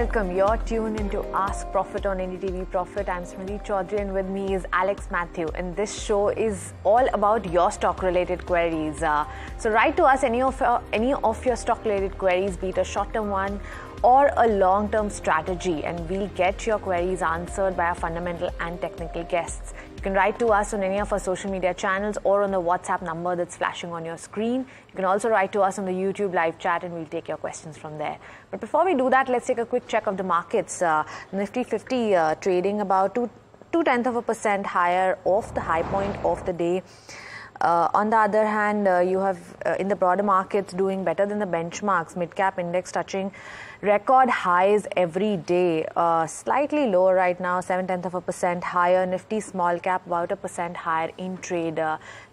welcome. You're tuned into Ask Profit on NDTV Profit. I'm Smriti Chaudhary and with me is Mathew. And this show is all about your stock-related queries. So write to us any of your stock-related queries, be it a short-term one or a long-term strategy, and we'll get your queries answered by our fundamental and technical guests. You can write to us on any of our social media channels or on the WhatsApp number that's flashing on your screen. You can also write to us on the YouTube live chat and we'll take your questions from there. But before we do that, let's take a quick check of the markets. Nifty 50 trading about 0.2% higher off the high point of the day. On the other hand, you have in the broader markets doing better than the benchmarks. Mid-cap index touching record highs every day. Slightly lower right now, 0.7% higher. Nifty small cap about 1% higher in trade.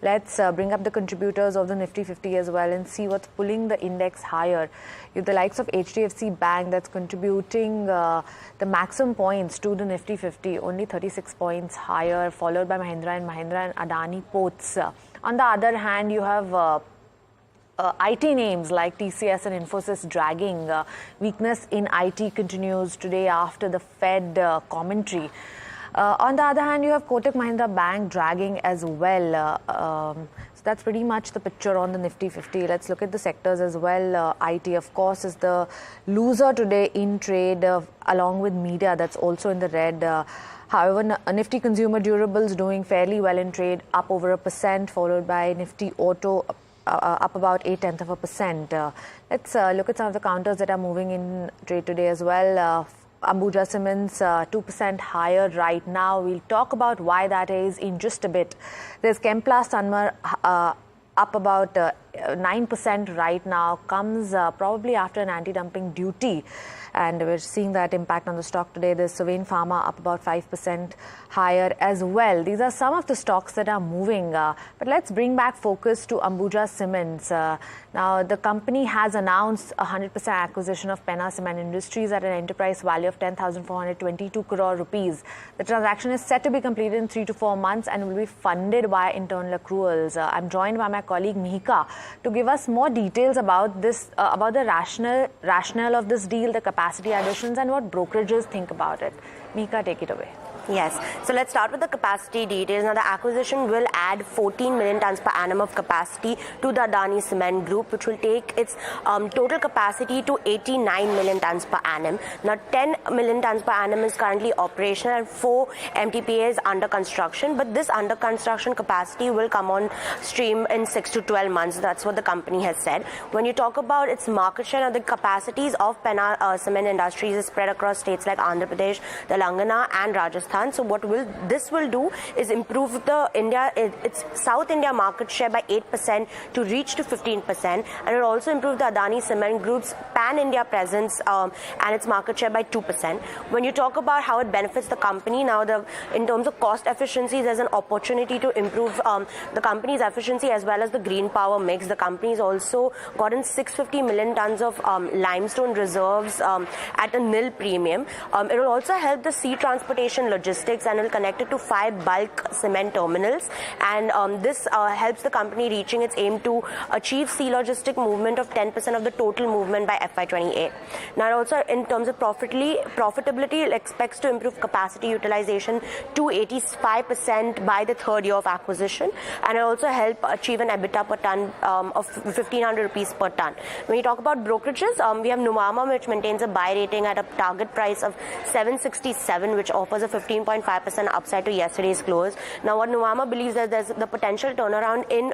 Let's bring up the contributors of the Nifty 50 as well and see what's pulling the index higher. You have the likes of HDFC Bank that's contributing the maximum points to the Nifty 50, only 36 points higher, followed by Mahindra and Adani Ports. On the other hand, you have IT names like TCS and Infosys dragging. Weakness in IT continues today after the Fed commentary. On the other hand, you have Kotak Mahindra Bank dragging as well. So that's pretty much the picture on the Nifty 50. Let's look at the sectors as well. IT, of course, is the loser today in trade, along with media that's also in the red. However, Nifty Consumer Durables doing fairly well in trade, up over 1%, followed by Nifty Auto up about 0.8%. Let's look at some of the counters that are moving in trade today as well. Ambuja Cement's 2% higher right now. We'll talk about why that is in just a bit. There's Chemplast up about 9% right now, comes probably after an anti-dumping duty. And we're seeing that impact on the stock today. There's Suven Pharma up about 5% higher as well. These are some of the stocks that are moving. But let's bring back focus to Ambuja Cement. Now, the company has announced a 100% acquisition of Penna Cement Industries at an enterprise value of 10,422 crore rupees. The transaction is set to be completed in 3 to 4 months and will be funded via internal accruals. I'm joined by my colleague Mihika to give us more details about this, about the rationale of this deal, the capacity additions, and what brokerages think about it. Mihika, take it away. Yes. So let's start with the capacity details. Now, the acquisition will add 14 million tons per annum of capacity to the Adani Cement Group, which will take its total capacity to 89 million tons per annum. Now, 10 million tons per annum is currently operational and 4 MTPAs under construction. But this under construction capacity will come on stream in 6 to 12 months. That's what the company has said. When you talk about its market share, the capacities of Penna Cement Industries is spread across states like Andhra Pradesh, Telangana, and Rajasthan. So what this will do is improve its South India market share by 8% to reach to 15%, and it will also improve the Adani Cement Group's pan-India presence and its market share by 2%. When you talk about how it benefits the company, now in terms of cost efficiency, there's an opportunity to improve the company's efficiency as well as the green power mix. The company's also gotten 650 million tons of limestone reserves at a nil premium. It will also help the sea transportation logistics and will connect it to 5 bulk cement terminals, and this helps the company reaching its aim to achieve sea logistic movement of 10% of the total movement by FY28. Now, also in terms of profitability, it expects to improve capacity utilization to 85% by the third year of acquisition, and it also help achieve an EBITDA per ton of 1,500 rupees per ton. When you talk about brokerages, we have Nuvama, which maintains a buy rating at a target price of 767, which offers a 15.5% upside to yesterday's close. Now, what Nuvama believes that there's the potential turnaround in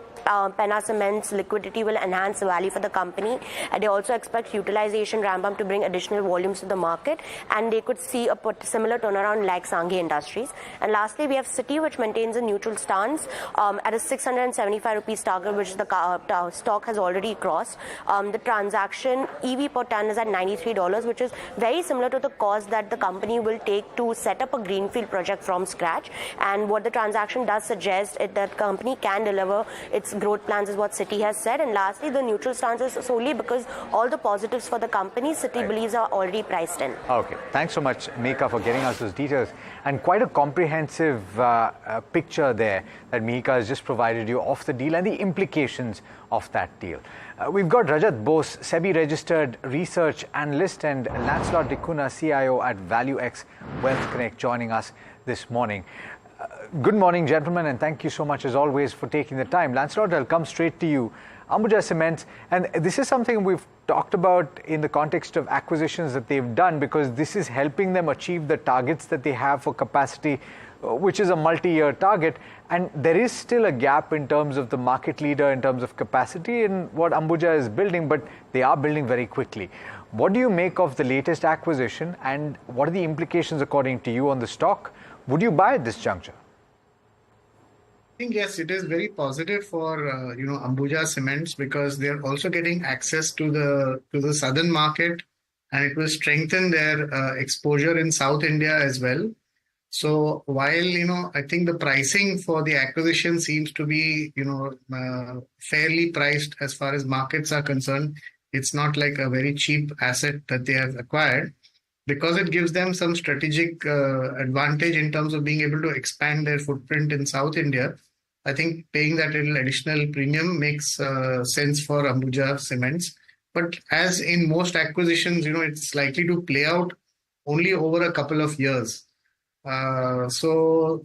Penna Cement's liquidity will enhance the value for the company, and they also expect utilization ramp up to bring additional volumes to the market, and they could see a similar turnaround like Sanghi Industries. And lastly, we have Citi, which maintains a neutral stance at a 675 rupees target, which the stock has already crossed. The transaction EV per ton is at $93, which is very similar to the cost that the company will take to set up a greenfield project from scratch. And what the transaction does suggest is that company can deliver its growth plans, is what Citi has said. And lastly, the neutral stance is solely because all the positives for the company Citi believes are already priced in. Okay, thanks so much, Mihika, for getting us those details, and quite a comprehensive picture there that Mihika has just provided you of the deal and the implications of that deal. We've got Rajat Bose, SEBI-registered research analyst, and Lancelot Dikuna, CIO at ValueX Wealth Connect, joining us this morning. Good morning, gentlemen, and thank you so much, as always, for taking the time. Lancelot, I'll come straight to you. Ambuja Cement, and this is something we've talked about in the context of acquisitions that they've done, because this is helping them achieve the targets that they have for capacity, which is a multi-year target. And there is still a gap in terms of the market leader, in terms of capacity in what Ambuja is building, but they are building very quickly. What do you make of the latest acquisition, and what are the implications, according to you, on the stock? Would you buy at this juncture? I think yes, it is very positive for Ambuja Cements, because they're also getting access to the southern market, and it will strengthen their exposure in South India as well. So while I think the pricing for the acquisition seems to be fairly priced as far as markets are concerned. It's not like a very cheap asset that they have acquired, because it gives them some strategic advantage in terms of being able to expand their footprint in South India. I think paying that little additional premium makes sense for Ambuja Cements. But as in most acquisitions, it's likely to play out only over a couple of years. So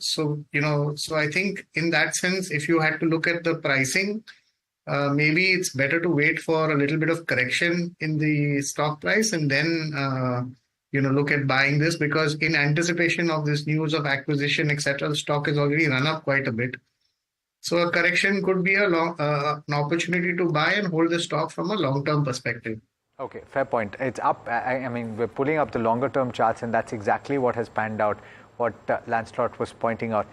I think in that sense, if you had to look at the pricing, maybe it's better to wait for a little bit of correction in the stock price and then look at buying this, because in anticipation of this news of acquisition, etc., the stock has already run up quite a bit. So a correction could be an opportunity to buy and hold the stock from a long-term perspective. Okay, fair point. It's up. I mean, we're pulling up the longer-term charts, and that's exactly what has panned out, what Lancelot was pointing out.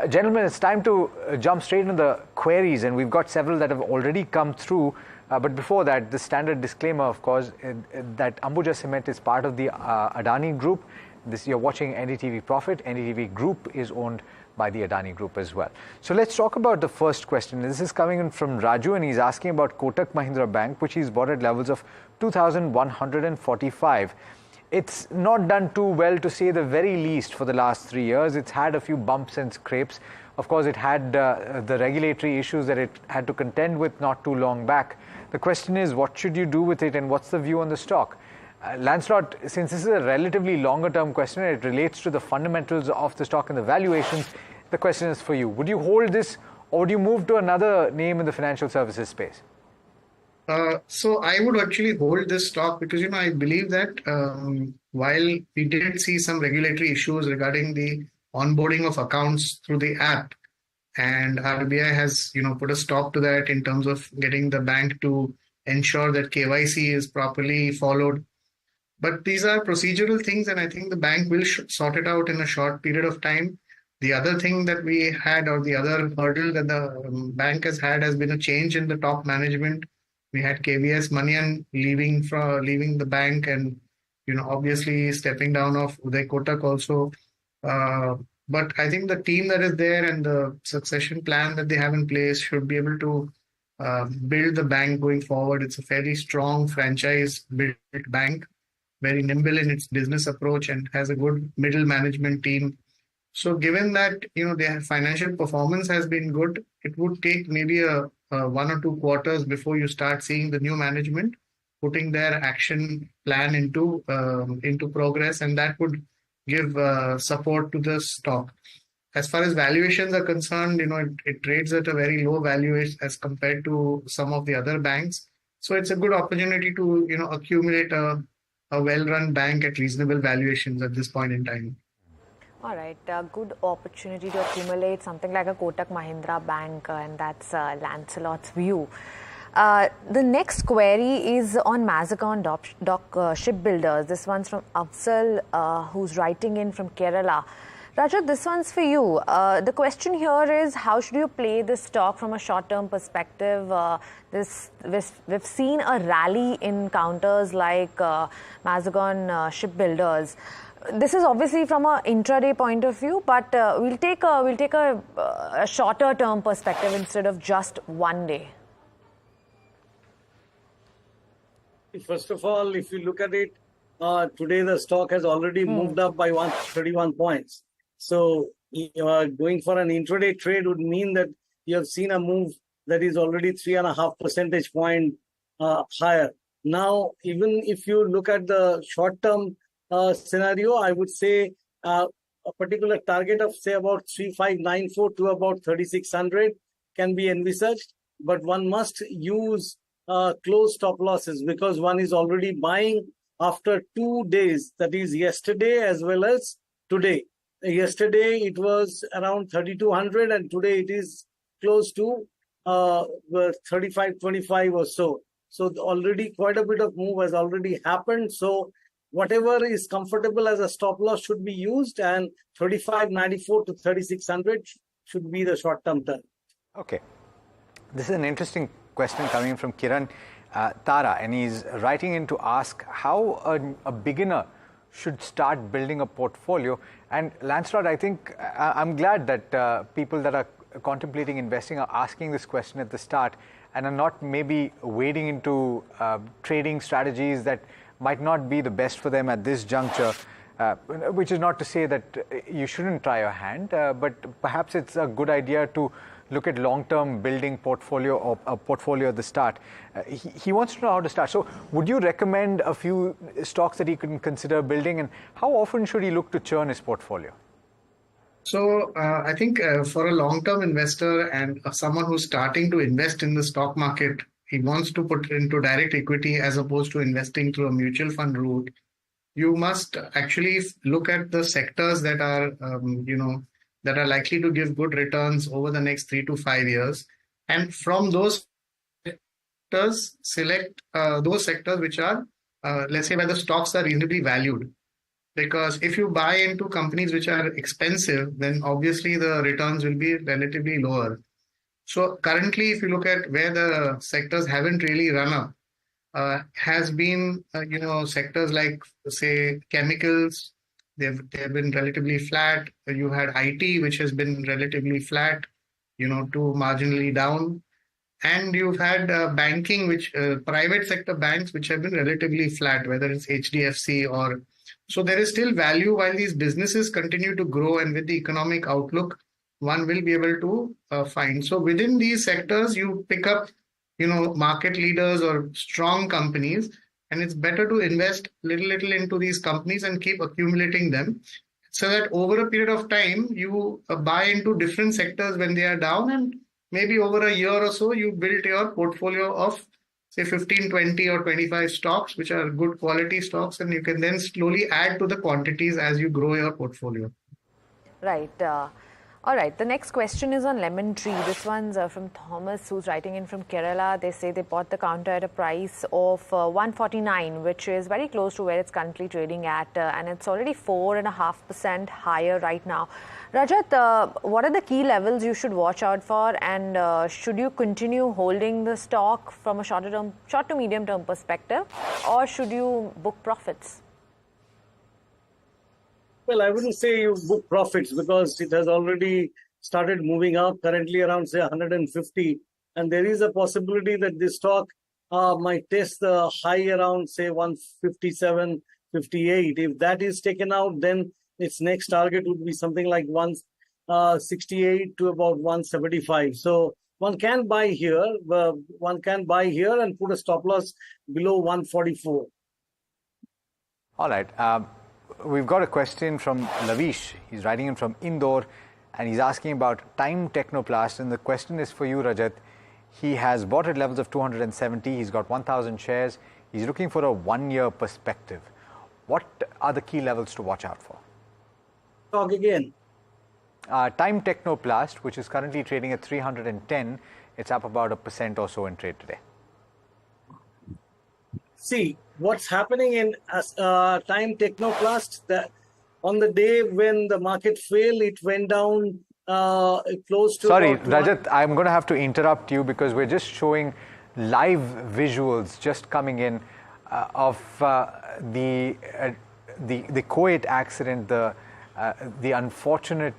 Gentlemen, it's time to jump straight into the queries, and we've got several that have already come through. But before that, the standard disclaimer, of course, that Ambuja Cement is part of the Adani Group. You're watching NDTV Profit. NDTV Group is owned by the Adani Group as well. So let's talk about the first question. This is coming in from Raju, and he's asking about Kotak Mahindra Bank, which he's bought at levels of 2,145. It's not done too well, to say the very least, for the last 3 years. It's had a few bumps and scrapes. Of course, it had the regulatory issues that it had to contend with not too long back. The question is, what should you do with it, and what's the view on the stock? Lancelot, since this is a relatively longer-term question, it relates to the fundamentals of the stock and the valuations. The question is for you. Would you hold this, or would you move to another name in the financial services space? So I would actually hold this stock, because I believe that while we did see some regulatory issues regarding the onboarding of accounts through the app, and RBI has put a stop to that in terms of getting the bank to ensure that KYC is properly followed. But these are procedural things, and I think the bank will sort it out in a short period of time. The other thing that we had, or the other hurdle that the bank has had, has been a change in the top management. We had KVS Manian leaving the bank, and obviously stepping down of Uday Kotak also. But I think the team that is there and the succession plan that they have in place should be able to build the bank going forward. It's a fairly strong franchise-built bank, very nimble in its business approach, and has a good middle management team. So given that their financial performance has been good, it would take maybe a 1 or 2 quarters before you start seeing the new management putting their action plan into progress, and that would give support to the stock. As far as valuations are concerned, it trades at a very low valuation as compared to some of the other banks. So it's a good opportunity to accumulate a well-run bank at reasonable valuations at this point in time. All right, good opportunity to accumulate something like a Kotak Mahindra Bank, and that's Lancelot's view. The next query is on Mazagon Dock shipbuilders. This one's from Afzal, who's writing in from Kerala. Rajat, this one's for you. The question here is, how should you play this stock from a short-term perspective? We've seen a rally in counters like Mazagon shipbuilders. This is obviously from an intraday point of view, but we'll take a shorter term perspective instead of just one day. First of all, if you look at it, today the stock has already moved up by 131 points. So going for an intraday trade would mean that you have seen a move that is already 3.5 percentage point higher. Now, even if you look at the short-term scenario, I would say a particular target of say about 3594 to about 3600 can be envisaged, but one must use close stop losses because one is already buying after 2 days, that is yesterday as well as today. Yesterday it was around 3200 and today it is close to 3525 or so. So already quite a bit of move has already happened. So whatever is comfortable as a stop loss should be used, and 3594 to 3600 should be the short-term turn. Okay. This is an interesting question coming from Kiran Tara, and he's writing in to ask how a beginner should start building a portfolio. And Lancelot, I think I'm glad that people that are contemplating investing are asking this question at the start and are not maybe wading into trading strategies that might not be the best for them at this juncture, which is not to say that you shouldn't try your hand, but perhaps it's a good idea to look at long-term building portfolio or a portfolio at the start. He wants to know how to start. So would you recommend a few stocks that he can consider building, and how often should he look to churn his portfolio? So I think for a long-term investor and someone who's starting to invest in the stock market, he wants to put into direct equity as opposed to investing through a mutual fund route. You must actually look at the sectors that are, that are likely to give good returns over the next 3 to 5 years. And from those sectors, select those sectors which are, let's say, where the stocks are reasonably valued. Because if you buy into companies which are expensive, then obviously the returns will be relatively lower. So currently, if you look at where the sectors haven't really run up, has been, sectors like, say, chemicals. They've been relatively flat. You had IT, which has been relatively flat, to marginally down. And you've had banking, which private sector banks, which have been relatively flat, whether it's HDFC or... So there is still value while these businesses continue to grow, and with the economic outlook, one will be able to find. So within these sectors, you pick up, market leaders or strong companies, and it's better to invest little into these companies and keep accumulating them, so that over a period of time, you buy into different sectors when they are down, and maybe over a year or so, you build your portfolio of say 15, 20 or 25 stocks, which are good quality stocks, and you can then slowly add to the quantities as you grow your portfolio. Right. All right. The next question is on Lemon Tree. This one's from Thomas, who's writing in from Kerala. They say they bought the counter at a price of 149, which is very close to where it's currently trading at, and it's already 4.5% higher right now. Rajat, what are the key levels you should watch out for, and should you continue holding the stock from a short to medium term perspective, or should you book profits? Well, I wouldn't say you book profits because it has already started moving up, currently around say 150, and there is a possibility that this stock might test the high around say 157, 58. If that is taken out, then its next target would be something like 168 to about 175. So one can buy here. And put a stop loss below 144. All right. We've got a question from Lavish. He's writing in from Indore, and he's asking about Time Technoplast. And the question is for you, Rajat. He has bought at levels of 270. He's got 1,000 shares. He's looking for a 1-year perspective. What are the key levels to watch out for? Talk again. Time Technoplast, which is currently trading at 310. It's up about 1% or so in trade today. See, what's happening in Time Technoplast, that on the day when the market failed, it went down close to... Sorry, Rajat, I'm going to have to interrupt you because we're just showing live visuals just coming in of the Kuwait accident, the unfortunate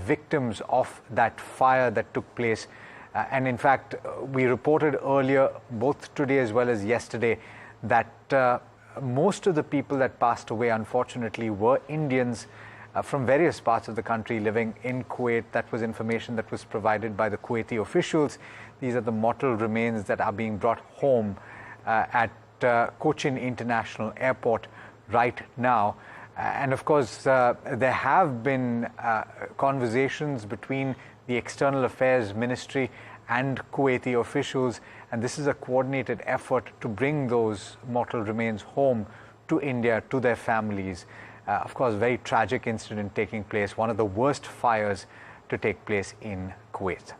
victims of that fire that took place. And in fact, we reported earlier, both today as well as yesterday, that most of the people that passed away, unfortunately, were Indians from various parts of the country living in Kuwait. That was information that was provided by the Kuwaiti officials. These are the mortal remains that are being brought home. at Cochin International Airport right now. And of course, there have been conversations between the External Affairs Ministry and Kuwaiti officials, and this is a coordinated effort to bring those mortal remains home to India, to their families. Of course, very tragic incident taking place, one of the worst fires to take place in Kuwait.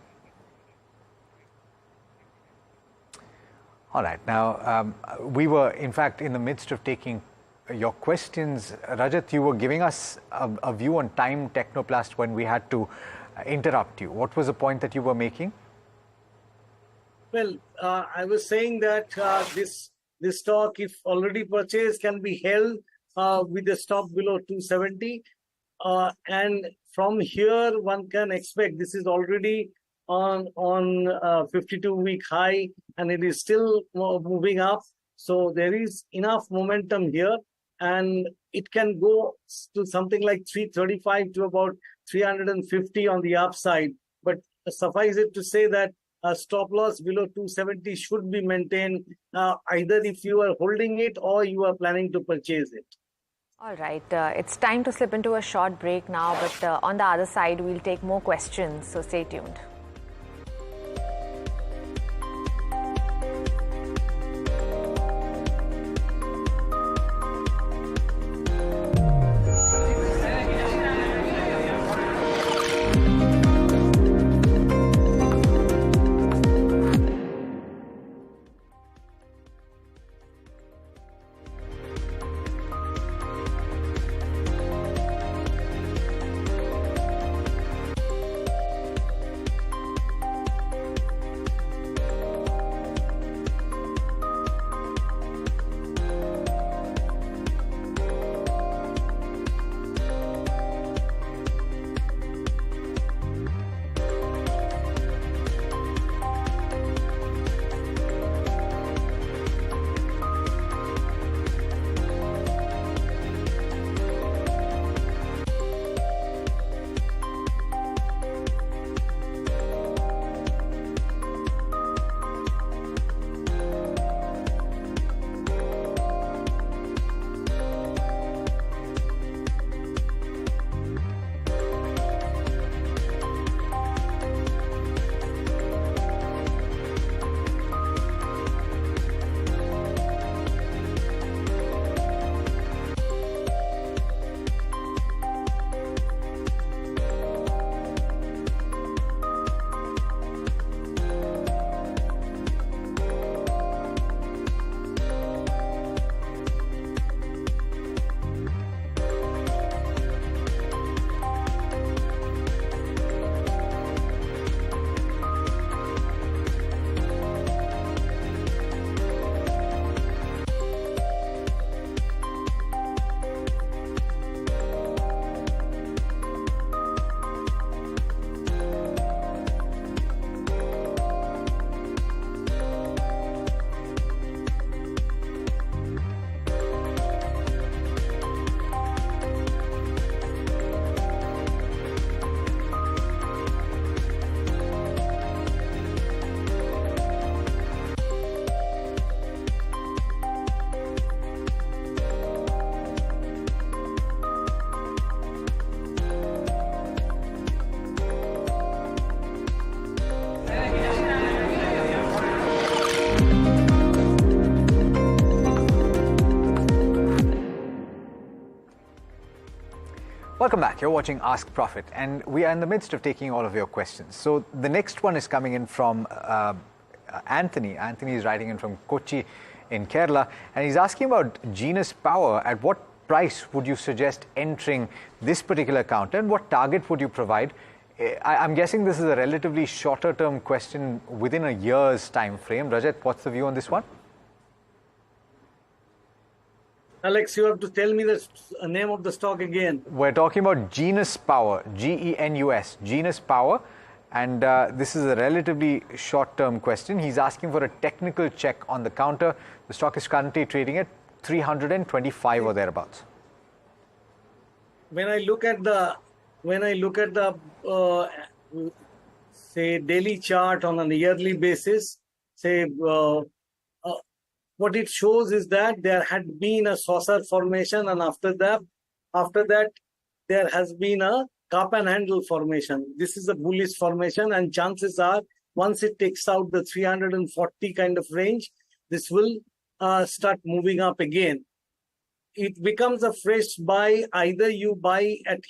All right, now we were in fact in the midst of taking your questions. Rajat, you were giving us a view on time Technoplast when we had to interrupt you. What was the point that you were making? Well, I was saying that this stock, if already purchased, can be held with a stop below 270. And from here, one can expect this is already on 52-week high, and it is still moving up. So there is enough momentum here, and it can go to something like 335 to about 350 on the upside. But suffice it to say that a stop loss below 270 should be maintained, either if you are holding it or you are planning to purchase it. All right, it's time to slip into a short break now, but on the other side, we'll take more questions, so stay tuned. Welcome back. You're watching Ask Profit, and we are in the midst of taking all of your questions. So the next one is coming in from Anthony. Anthony is writing in from Kochi in Kerala, and he's asking about Genus Power. At what price would you suggest entering this particular counter, and what target would you provide? I'm guessing this is a relatively shorter term question within a year's time frame. Rajat, what's the view on this one? Alex, you have to tell me the name of the stock again. We're talking about Genus Power, Genus, Genus Power. And this is a relatively short-term question. He's asking for a technical check on the counter. The stock is currently trading at 325 or thereabouts. When I look at the say daily chart on a yearly basis, say what it shows is that there had been a saucer formation, and after that, there has been a cup and handle formation. This is a bullish formation, and chances are once it takes out the 340 kind of range, this will start moving up again. It becomes a fresh buy. Either you buy at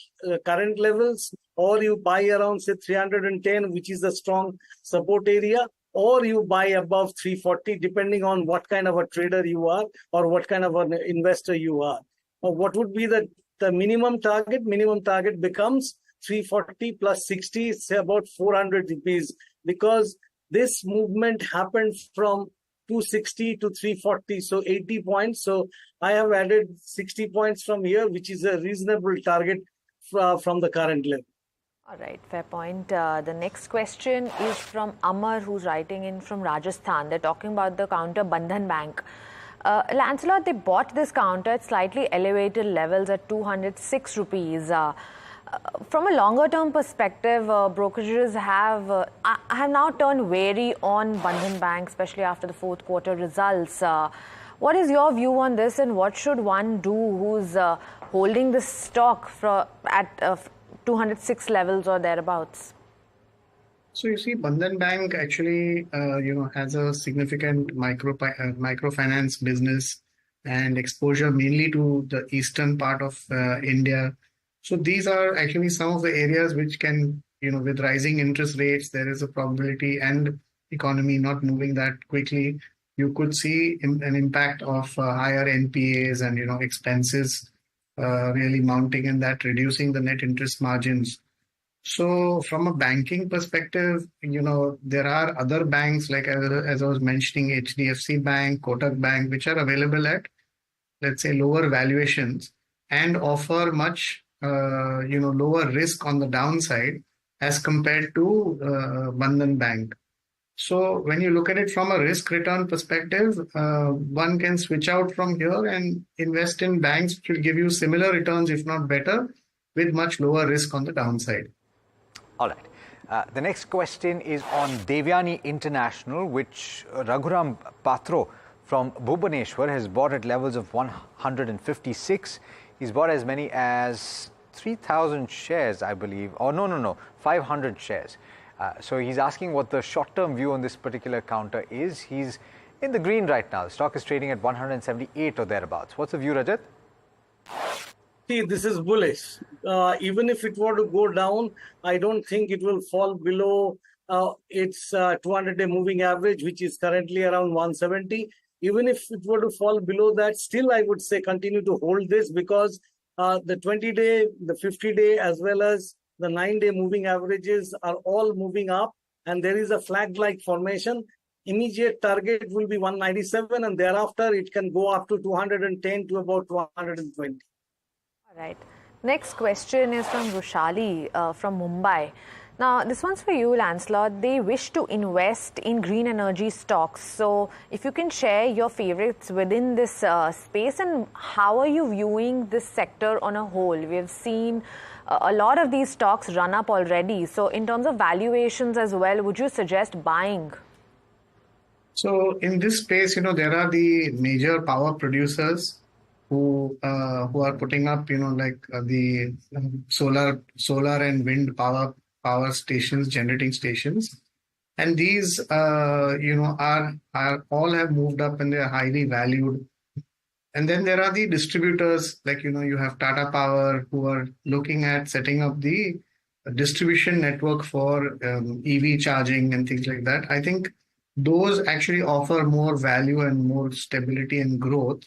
current levels, or you buy around say 310, which is a strong support area, or you buy above 340, depending on what kind of a trader you are or what kind of an investor you are. What would be the minimum target? Minimum target becomes 340 plus 60, say about 400 rupees, because this movement happened from 260 to 340, so 80 points. So I have added 60 points from here, which is a reasonable target from the current level. All right, fair point. The next question is from Amar, who's writing in from Rajasthan. They're talking about the counter Bandhan Bank. Lancelot, they bought this counter at slightly elevated levels at 206 rupees. From a longer-term perspective, brokerages have now turned wary on Bandhan Bank, especially after the fourth quarter results. What is your view on this, and what should one do who's holding this stock at 206 levels or thereabouts? So you see, Bandhan Bank actually, has a significant microfinance business and exposure mainly to the eastern part of India. So these are actually some of the areas which can, with rising interest rates, there is a probability, and economy not moving that quickly, you could see an impact of higher NPAs and, expenses really mounting, and that reducing the net interest margins. So from a banking perspective, there are other banks, like as I was mentioning, HDFC Bank, Kotak Bank, which are available at, let's say, lower valuations and offer much lower risk on the downside as compared to Bandhan Bank. So when you look at it from a risk return perspective, one can switch out from here and invest in banks which will give you similar returns, if not better, with much lower risk on the downside. All right. The next question is on Devyani International, which Raghuram Patro from Bhubaneswar has bought at levels of 156. He's bought as many as 3,000 shares, I believe. Or no, 500 shares. So he's asking what the short-term view on this particular counter is. He's in the green right now. The stock is trading at 178 or thereabouts. What's the view, Rajat? See, this is bullish. Even if it were to go down, I don't think it will fall below its 200-day moving average, which is currently around 170. Even if it were to fall below that, still I would say continue to hold this, because the 20-day, the 50-day, as well as the 9-day moving averages are all moving up, and there is a flag-like formation. Immediate target will be 197, and thereafter it can go up to 210 to about 220. All right. Next question is from Rushali from Mumbai. Now, this one's for you, Lancelot. They wish to invest in green energy stocks. So, if you can share your favorites within this space, and how are you viewing this sector on a whole? We have seen a lot of these stocks run up already. So, in terms of valuations as well, would you suggest buying? So, in this space, there are the major power producers who are putting up, the solar and wind power stations, generating stations, and these are all have moved up and they are highly valued. And then there are the distributors, like you have Tata Power, who are looking at setting up the distribution network for EV charging and things like that. I think those actually offer more value and more stability and growth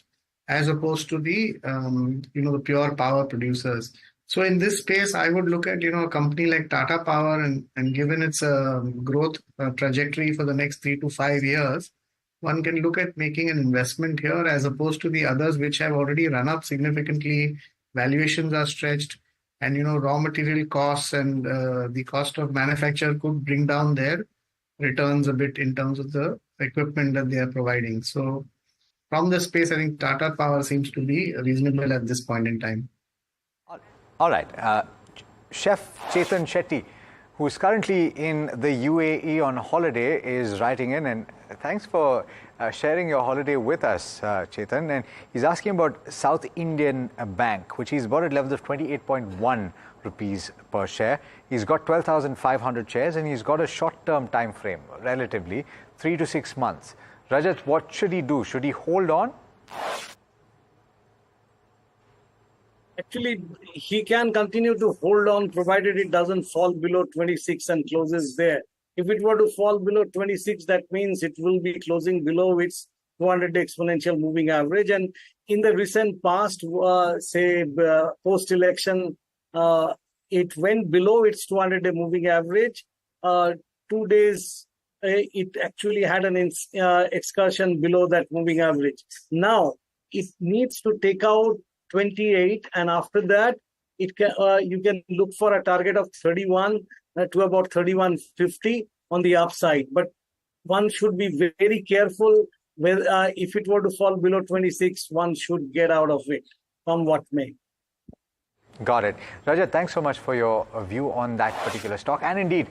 as opposed to the the pure power producers. So in this space, I would look at a company like Tata Power, and given its growth trajectory for the next 3 to 5 years, one can look at making an investment here as opposed to the others which have already run up significantly. Valuations are stretched, and raw material costs and the cost of manufacture could bring down their returns a bit in terms of the equipment that they are providing. So from the space, I think Tata Power seems to be reasonable at this point in time. All right. Chef Chetan Shetty, who's currently in the UAE on holiday, is writing in, and thanks for sharing your holiday with us, Chetan. And he's asking about South Indian Bank, which he's bought at levels of 28.1 rupees per share. He's got 12,500 shares, and he's got a short-term time frame, relatively 3 to 6 months. Rajat, what should he do? Should he hold on? Actually, he can continue to hold on provided it doesn't fall below 26 and closes there. If it were to fall below 26, that means it will be closing below its 200-day exponential moving average. And in the recent past, post-election, it went below its 200-day moving average. 2 days, it actually had an excursion below that moving average. Now, it needs to take out 28, and after that, it can you can look for a target of 31 to about 31.50 on the upside. But one should be very careful with if it were to fall below 26, one should get out of it, come what may. Got it. Rajat, thanks so much for your view on that particular stock. And indeed,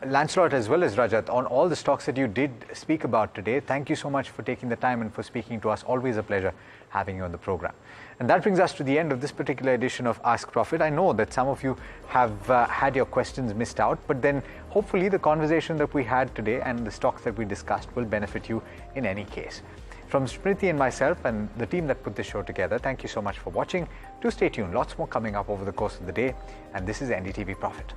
Lancelot as well as Rajat, on all the stocks that you did speak about today. Thank you so much for taking the time and for speaking to us. Always a pleasure having you on the program. And that brings us to the end of this particular edition of Ask Profit. I know that some of you have had your questions missed out, but then hopefully the conversation that we had today and the stocks that we discussed will benefit you in any case. From Smriti and myself and the team that put this show together, thank you so much for watching. Do stay tuned. Lots more coming up over the course of the day. And this is NDTV Profit.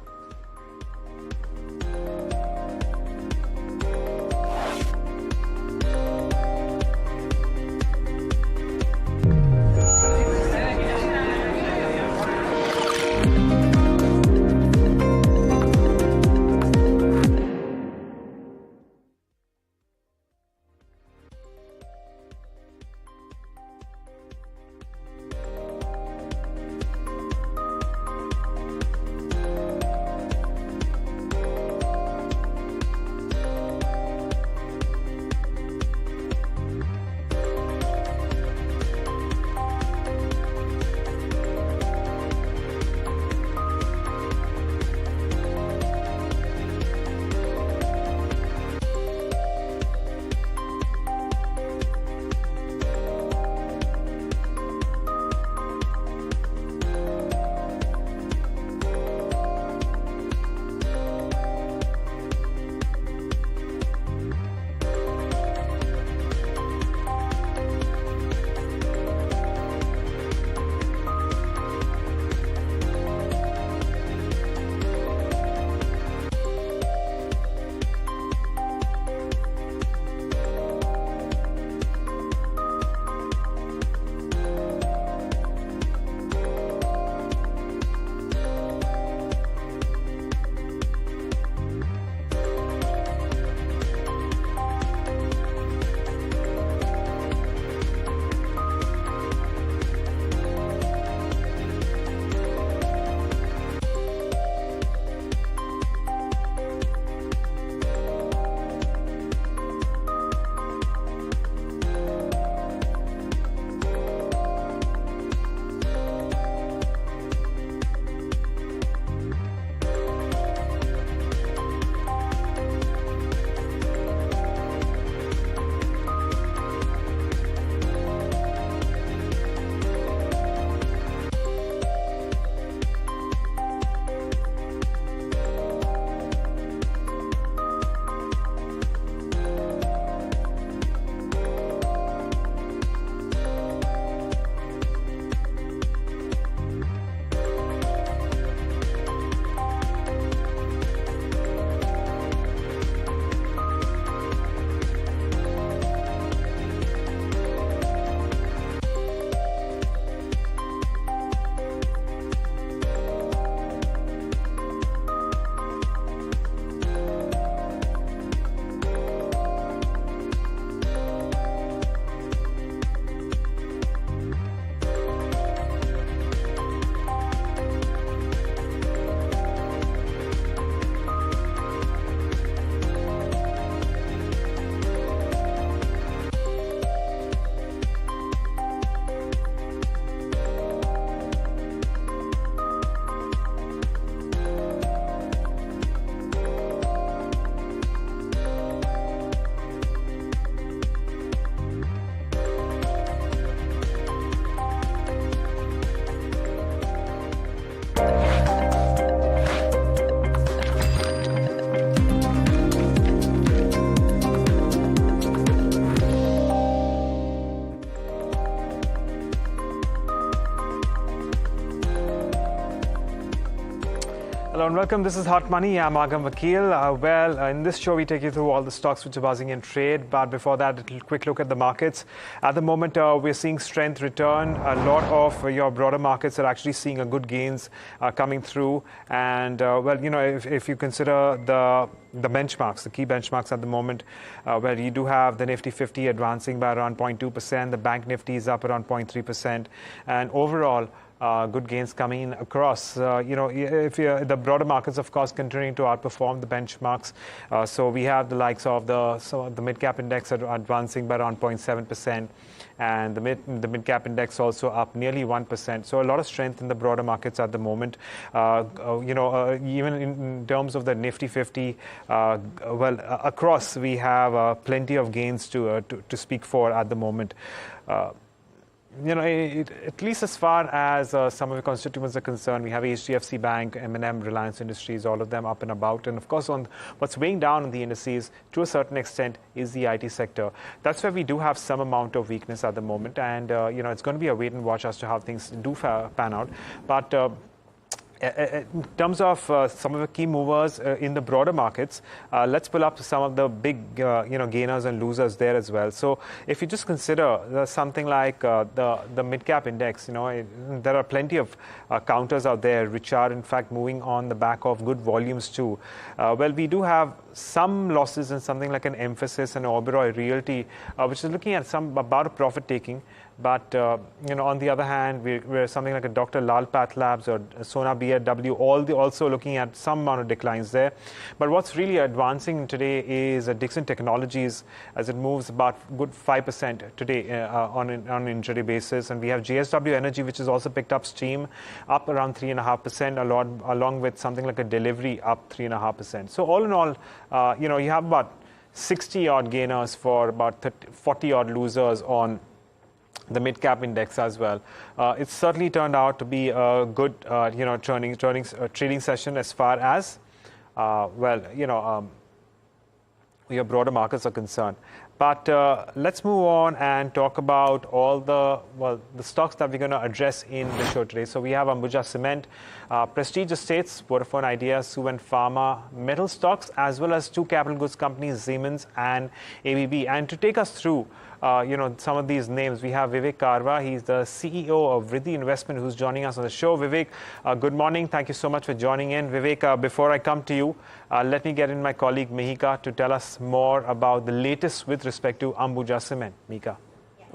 Hello and welcome. This is Hot Money. I'm Agam Vakil. In this show, we take you through all the stocks which are buzzing in trade. But before that, a quick look at the markets. At the moment, we're seeing strength return. A lot of your broader markets are actually seeing a good gains coming through. And if you consider the benchmarks, the key benchmarks at the moment, where you do have the Nifty 50 advancing by around 0.2%, the Bank Nifty is up around 0.3%, and overall, good gains coming in across. The broader markets, of course, continuing to outperform the benchmarks. So we have the likes of the mid-cap index advancing by around 0.7%, and the mid-cap index also up nearly 1%. So a lot of strength in the broader markets at the moment. Even in terms of the Nifty 50, across we have plenty of gains to speak for at the moment. At least as far as some of the constituents are concerned, we have HDFC Bank, M&M, Reliance Industries, all of them up and about. And of course, on what's weighing down on the indices to a certain extent is the IT sector. That's where we do have some amount of weakness at the moment. And, it's going to be a wait and watch as to how things do pan out. But in terms of some of the key movers in the broader markets, let's pull up some of the big gainers and losers there as well. So if you just consider something like the mid-cap index, there are plenty of counters out there which are in fact moving on the back of good volumes too. We do have some losses in something like an Emphasis and Oberoi Realty, which is looking at about a profit taking. But, on the other hand, we're something like a Dr. Lal Path Labs or Sona BRW, also looking at some amount of declines there. But what's really advancing today is Dixon Technologies, as it moves about good 5% today on an intraday basis. And we have JSW Energy, which has also picked up steam, up around 3.5%, along with something like a Delivery up 3.5%. So all in all, you have about 60-odd gainers for about 40-odd losers on the mid-cap index as well. It's certainly turned out to be a good, trading session as far as, your broader markets are concerned. But let's move on and talk about all the stocks that we're going to address in the show today. So we have Ambuja Cement, Prestige Estates, Vodafone Idea, Suven Pharma, metal stocks, as well as two capital goods companies, Siemens and ABB. And to take us through some of these names, we have Vivek Karwa. He's the CEO of Vriddhi Investment, who's joining us on the show. Vivek, good morning. Thank you so much for joining in. Vivek, before I come to you, let me get in my colleague Mihika to tell us more about the latest with respect to Ambuja Cement. Mihika.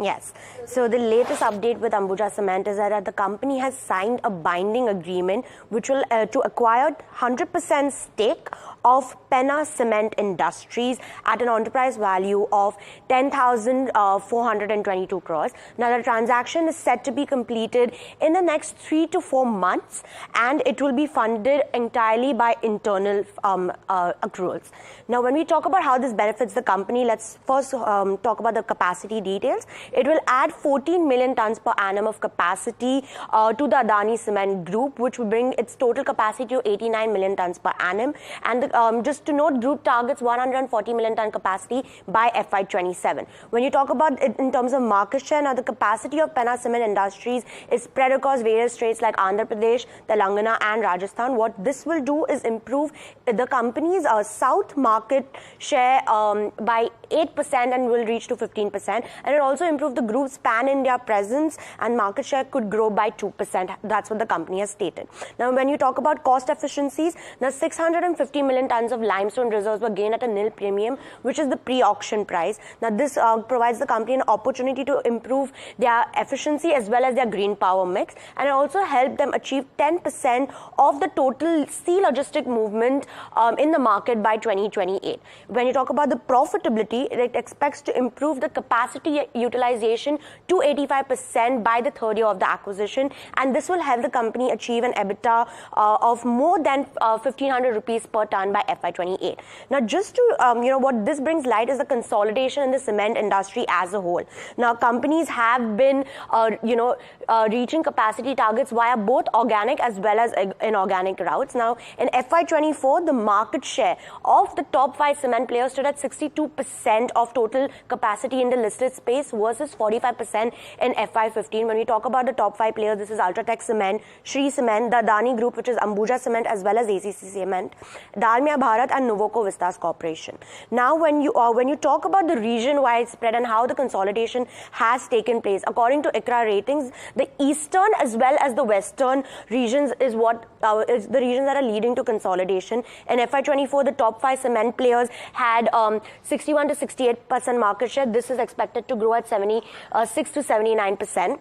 Yes. So the latest update with Ambuja Cement is that the company has signed a binding agreement which will to acquire 100% stake of Penna Cement Industries at an enterprise value of 10,422 crores. Now, the transaction is set to be completed in the next 3 to 4 months, and it will be funded entirely by internal accruals. Now, when we talk about how this benefits the company, let's first talk about the capacity details. It will add 14 million tons per annum of capacity to the Adani Cement Group, which will bring its total capacity to 89 million tons per annum. And just to note, group targets 140 million ton capacity by FY27. When you talk about it in terms of market share, now the capacity of Penna Cement Industries is spread across various states like Andhra Pradesh, Telangana and Rajasthan. What this will do is improve the company's south market share by 8% and will reach to 15%. And it also improve the group's pan-India presence, and market share could grow by 2%. That's what the company has stated. Now, when you talk about cost efficiencies, now 650 million tons of limestone reserves were gained at a nil premium, which is the pre-auction price. Now, this provides the company an opportunity to improve their efficiency as well as their green power mix, and it also helped them achieve 10% of the total sea logistic movement in the market by 2028. When you talk about the profitability, it expects to improve the capacity utilization to 85% by the third year of the acquisition, and this will help the company achieve an EBITDA of more than 1,500 rupees per ton by FY28. Now, just to, what this brings light is the consolidation in the cement industry as a whole. Now, companies have been, reaching capacity targets via both organic as well as inorganic routes. Now, in FY24, the market share of the top 5 cement players stood at 62% of total capacity in the listed space versus 45% in FY15. When we talk about the top 5 players, this is UltraTech Cement, Shree Cement, the Adani Group, which is Ambuja Cement, as well as ACC Cement, Dalmia Bharat, and Nuvoco Vistas Corporation. Now, when you talk about the region-wide spread and how the consolidation has taken place, according to ICRA ratings, the eastern as well as the western regions is what is the regions that are leading to consolidation. In FY24, the top 5 cement players had 61 to 68% market share. This is expected to grow at 76 to 79%.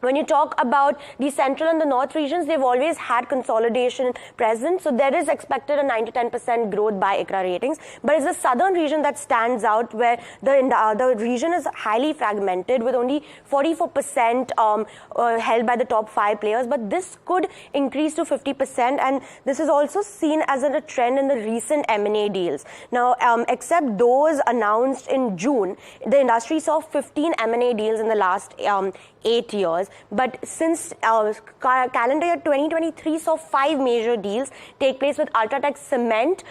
When you talk about the central and the north regions, they've always had consolidation present. So there is expected a 9 to 10% growth by ICRA ratings. But it's the southern region that stands out, where the region is highly fragmented with only 44% held by the top 5 players. But this could increase to 50%. And this is also seen as a trend in the recent M&A deals. Now, except those announced in June, the industry saw 15 M&A deals in the last 8 years. But since calendar year 2023 saw 5 major deals take place, with UltraTech Cement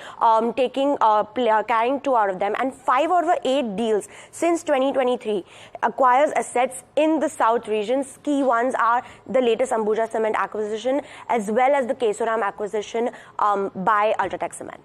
carrying 2 out of them, and 5 out of 8 deals since 2023 acquires assets in the south regions. Key ones are the latest Ambuja Cement acquisition as well as the Kesoram acquisition by UltraTech Cement.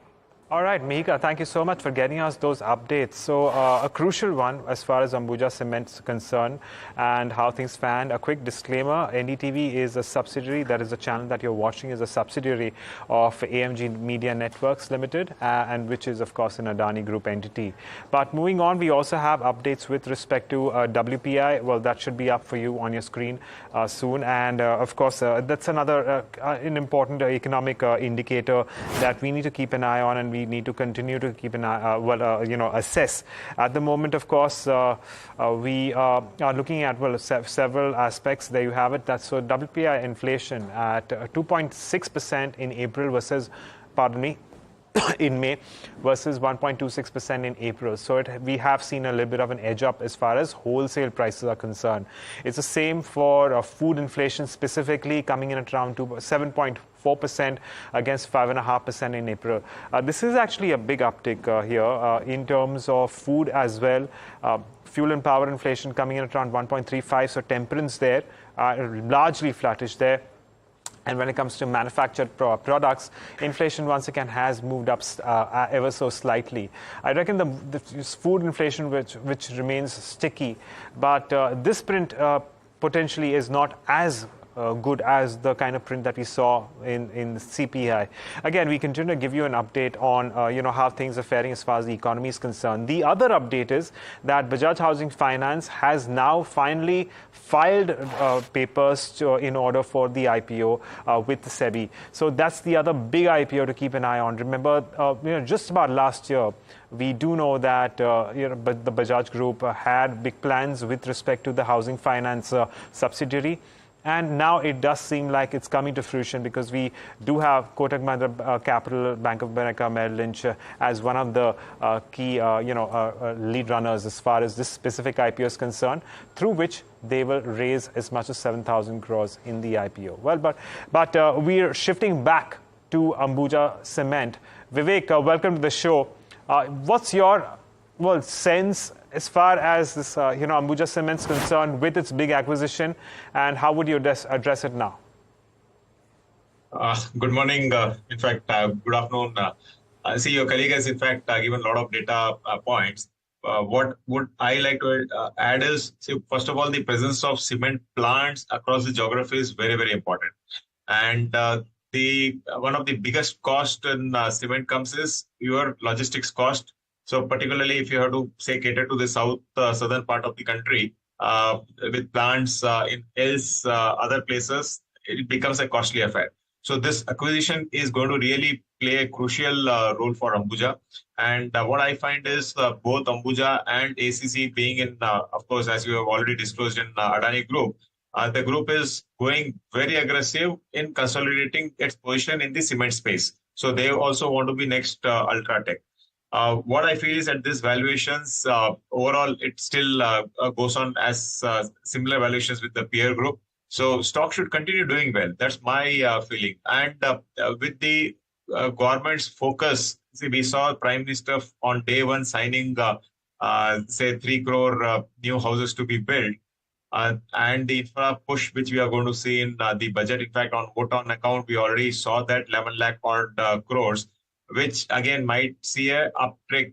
All right, Mihika, thank you so much for getting us those updates. So a crucial one as far as Ambuja Cement is concerned and how things stand. A quick disclaimer, NDTV is a subsidiary, that is the channel that you're watching is a subsidiary of AMG Media Networks Limited, and which is, of course, an Adani Group entity. But moving on, we also have updates with respect to WPI. Well, that should be up for you on your screen soon. And, of course, that's another an important economic indicator that we need to keep an eye on, and we need to continue to keep an eye, assess. At the moment, of course, we are looking at, several aspects. There you have it. That's so WPI inflation at 2.6% in April versus, in May versus 1.26% in April. So we have seen a little bit of an edge up as far as wholesale prices are concerned. It's the same for food inflation, specifically coming in at around 7.4% against 5.5% in April. This is actually a big uptick here in terms of food as well. Fuel and power inflation coming in at around 1.35%, so temperance there, largely flattish there. And when it comes to manufactured products, inflation once again has moved up ever so slightly. I reckon the food inflation, which remains sticky, but this print potentially is not as good as the kind of print that we saw in CPI. Again, we continue to give you an update on how things are faring as far as the economy is concerned. The other update is that Bajaj Housing Finance has now finally filed papers in order for the IPO with the SEBI. So that's the other big IPO to keep an eye on. Remember, just about last year, we do know that but the Bajaj Group had big plans with respect to the housing finance subsidiary. And now it does seem like it's coming to fruition, because we do have Kotak Mahindra Capital, Bank of America, Merrill Lynch as one of the key lead runners as far as this specific IPO is concerned, through which they will raise as much as 7,000 crores in the IPO. Well, but we're shifting back to Ambuja Cement. Vivek, welcome to the show. What's your sense as far as this, Ambuja Cement is concerned with its big acquisition, and how would you address it now? Good morning. In fact, good afternoon. I see your colleague has, in fact, given a lot of data points. What would I like to add is, first of all, the presence of cement plants across the geography is very, very important. And one of the biggest cost in cement comes is your logistics cost. So particularly if you have to, say, cater to the southern part of the country with plants in other places, it becomes a costly affair. So this acquisition is going to really play a crucial role for Ambuja. And what I find is both Ambuja and ACC being in, of course, as you have already disclosed, in Adani Group, the group is going very aggressive in consolidating its position in the cement space. So they also want to be next Ultratech. What I feel is at these valuations, overall, it still goes on as similar valuations with the peer group. So stock should continue doing well. That's my feeling. And with the government's focus, see, we saw Prime Minister on day one signing, say, 3 crore new houses to be built. And the infra push, which we are going to see in the budget. In fact, on vote on account, we already saw that 11 lakh odd crores, which again might see a uptick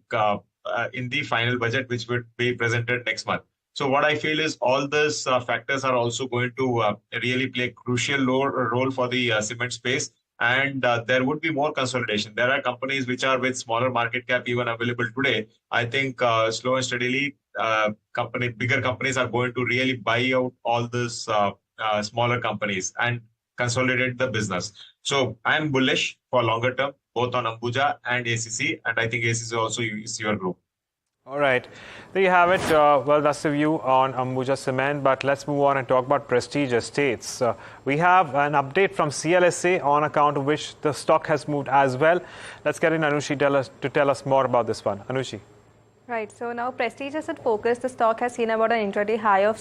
in the final budget, which would be presented next month. So what I feel is all these factors are also going to really play a crucial role for the cement space. And there would be more consolidation. There are companies which are with smaller market cap even available today. I think slow and steadily, bigger companies are going to really buy out all these smaller companies and consolidate the business. So I'm bullish for longer term, both on Ambuja and ACC, and I think ACC also is your group. All right, there you have it. Well, that's the view on Ambuja Cement, but let's move on and talk about Prestige Estates. We have an update from CLSA on account of which the stock has moved as well. Let's get in Anushi to tell us more about this one. Anushi. Right, so now Prestige Asset Focus, the stock has seen about an intraday high of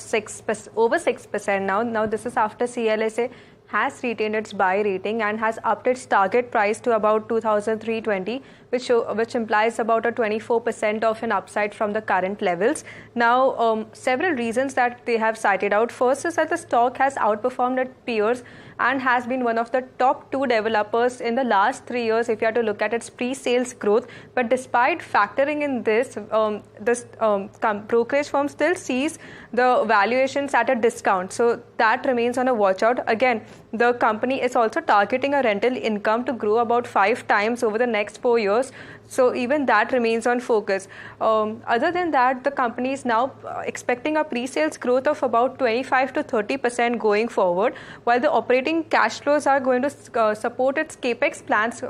over 6% now. Now this is after CLSA has retained its buy rating and has upped its target price to about 2,320, which implies about a 24% of an upside from the current levels. Now, several reasons that they have cited out. First is that the stock has outperformed its peers and has been one of the top 2 developers in the last 3 years if you have to look at its pre-sales growth. But despite factoring in this, brokerage firm still sees the valuations at a discount. So that remains on a watch out. Again, the company is also targeting a rental income to grow about 5 times over the next 4 years. So even that remains on focus. Other than that, the company is now expecting a pre-sales growth of about 25 to 30% going forward, while the operating cash flows are going to support its capex plans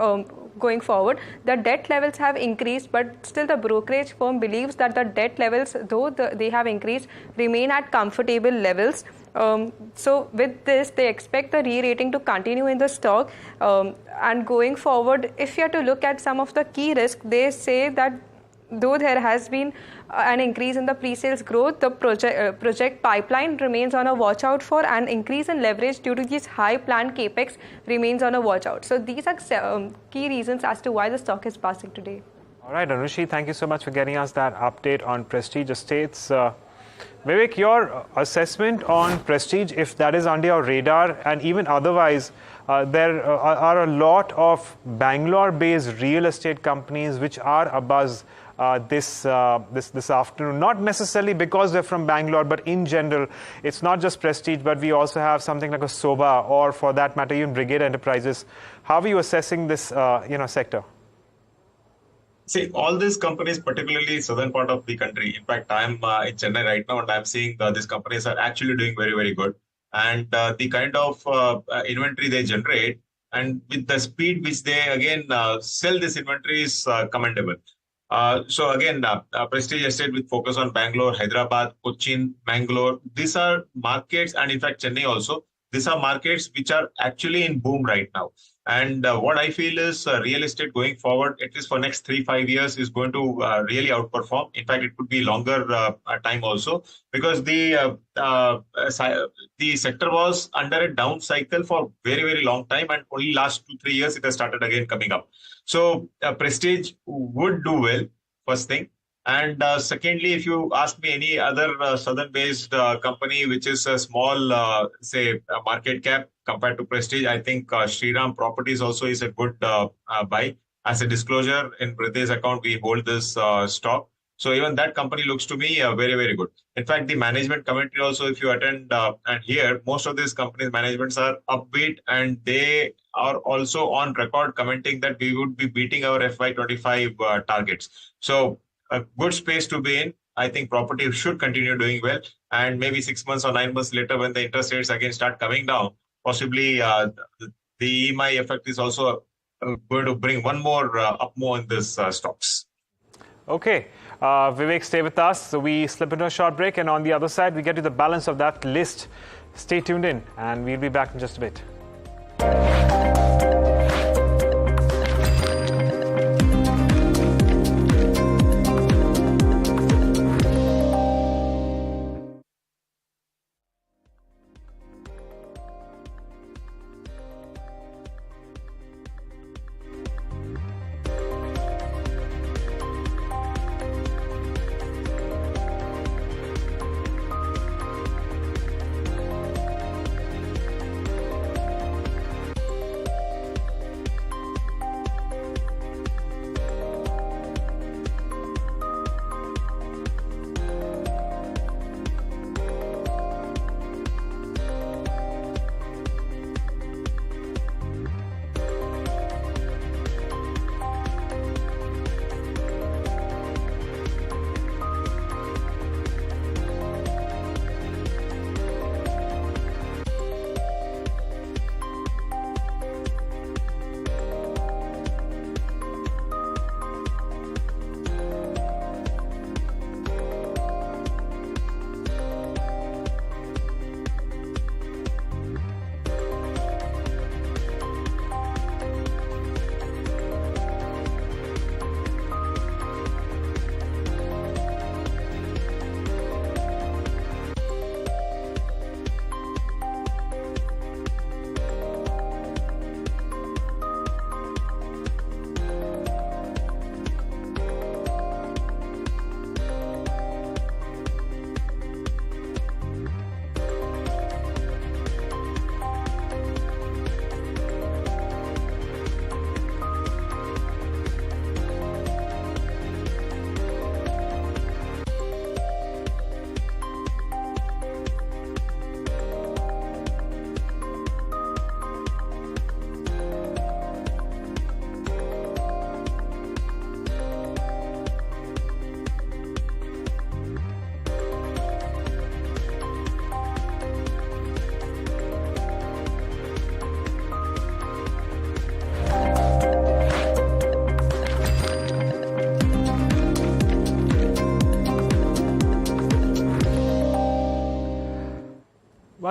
going forward. The debt levels have increased, but still the brokerage firm believes that the debt levels, though they have increased, remain at comfortable levels. So with this, they expect the re-rating to continue in the stock. And going forward, if you have to look at some of the key risks, they say that though there has been an increase in the pre-sales growth, the project pipeline remains on a watch out for, and increase in leverage due to these high planned capex remains on a watch out. So these are key reasons as to why the stock is passing today. All right, Anushi, thank you so much for getting us that update on Prestige Estates. Vivek, your assessment on Prestige, if that is under your radar, and even otherwise, there are a lot of Bangalore-based real estate companies which are abuzz this afternoon. Not necessarily because they're from Bangalore, but in general, it's not just Prestige, but we also have something like a Soba, or for that matter, even Brigade Enterprises. How are you assessing this, sector? See, all these companies, particularly southern part of the country. In fact, I'm in Chennai right now, and I'm seeing these companies are actually doing very, very good. And the kind of inventory they generate, and with the speed which they again sell this inventory is commendable. So again, Prestige Estate with focus on Bangalore, Hyderabad, Cochin, Mangalore. These are markets, and in fact Chennai also. These are markets which are actually in boom right now. And what I feel is real estate going forward, at least for next 3-5 years, is going to really outperform. In fact, it could be longer time also, because the sector was under a down cycle for very, very long time, and only last 2-3 years it has started again coming up. So Prestige would do well, first thing. And secondly, if you ask me any other southern-based company which is a small, market cap compared to Prestige, I think Shriram Properties also is a good buy. As a disclosure, in British's account, we hold this stock. So even that company looks to me very, very good. In fact, the management commentary also, if you attend and hear, most of these companies' managements are upbeat, and they are also on record commenting that we would be beating our FY25 targets. So a good space to be in. I think property should continue doing well, and maybe 6 months or 9 months later, when the interest rates again start coming down, possibly the EMI effect is also going to bring one more up more in this stocks. Okay, Vivek, stay with us. So we slip into a short break, and on the other side, we get to the balance of that list. Stay tuned in, and we'll be back in just a bit.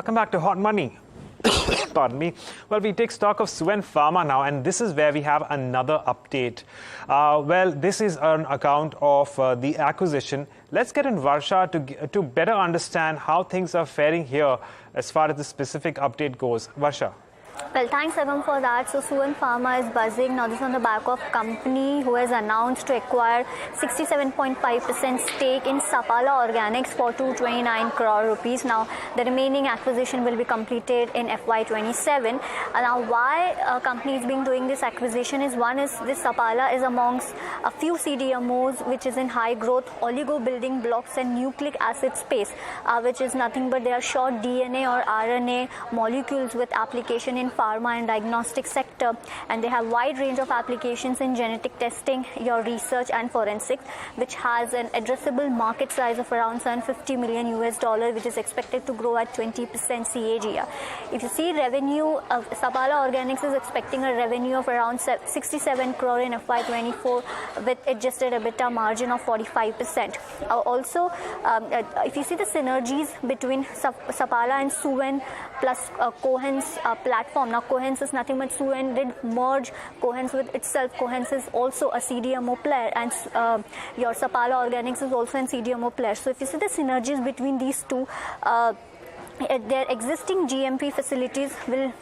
Welcome back to Hot Money. Pardon me. Well, we take stock of Suven Pharma now, and this is where we have another update. This is an account of the acquisition. Let's get in Varsha to better understand how things are faring here as far as the specific update goes. Varsha. Well, thanks Agam for that. So Suven Pharma is buzzing. Now this is on the back of company who has announced to acquire 67.5% stake in Sapala Organics for 229 crore rupees. Now the remaining acquisition will be completed in FY27. Now why a company is being doing this acquisition is one is this Sapala is amongst a few CDMOs which is in high growth oligo building blocks and nucleic acid space, which is nothing but they are short DNA or RNA molecules with application in pharma and diagnostic sector, and they have wide range of applications in genetic testing, your research and forensics, which has an addressable market size of around $750 million US, which is expected to grow at 20% CAGR. If you see revenue, Sapala Organics is expecting a revenue of around 67 crore in FY24 with adjusted EBITDA margin of 45%. Also, if you see the synergies between Sapala and Suven plus Cohen's platform. Now Cohen's is nothing but Suven did merge Cohen's with itself. Cohen's is also a CDMO player, and your Sapala Organics is also a CDMO player. So if you see the synergies between these two, their existing GMP facilities will